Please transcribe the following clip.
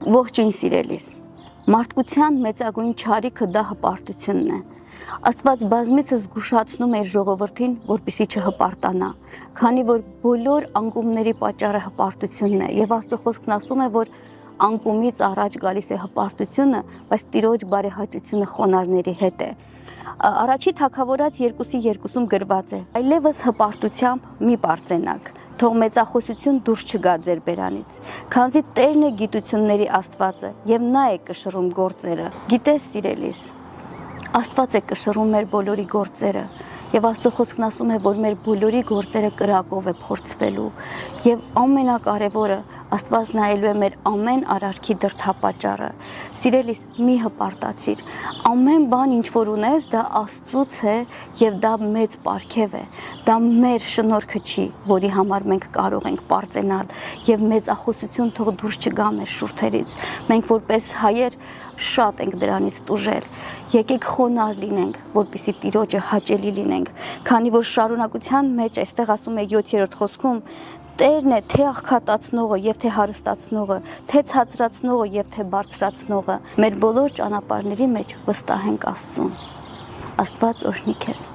Ողջույն սիրելիս, մարդկության մեծագույն չարիքը դա հպարտությունն է, Աստված բազմիցս զգուշացնում է իր ժողովրդին, որպեսզի չհպարտանա, քանի որ բոլոր անկումների պատճառը հպարտությունն է, եւ Աստծո խոսքն ասում է, որ անկումից առաջ գալիս է հպարտությունը, բայց Տիրոջ բարեհաճությունը խոնարհների հետ է։ Առաջի Թագավորաց 2:2 գրված է. այլևս հպարտությամբ մի պարծենաք, թող մեծախոսություն դուրս չգա ձեր բերանից, քանզի Տերն է գիտությունների Աստվածը եւ նա է կշռում գործերը։ Գիտես, սիրելիս, Աստված է կշռում մեր բոլորի գործերը եւ Աստծո խոսքն ասում է, որ մեր բոլորի գործերը կրակով է փորձվելու եւ ամենակարևորը Աստված նայելու է մեր ամեն արարքի դրդապատճառը։ Սիրելիս, մի հպարտացիր։ Ամեն բան, ինչ որ ունես, դա Աստծուց է եւ դա մեծ պարգև է։ Դա մեր շնորհքը չի, որի համար մենք կարող ենք պարծենալ եւ մեծախոսություն թող դուրս չգա մեր շուրթերից։ Մենք որպես հայեր շատ ենք դրանից տուժել։ Եկեք խոնարհ լինենք, որպեսզի Տիրոջը հաճելի լինենք, քանի որ շարունակության մեջ այստեղ ասում է 7-րդ խոսքում Տերն է թե աղքատացնողը եւ թե հարստացնողը, թե ցածրացնողը եւ թե բարձրացնողը։ Մեր բոլոր ճանապարհների մեջ վստահենք Աստծուն։ Աստված օրհնի քեզ։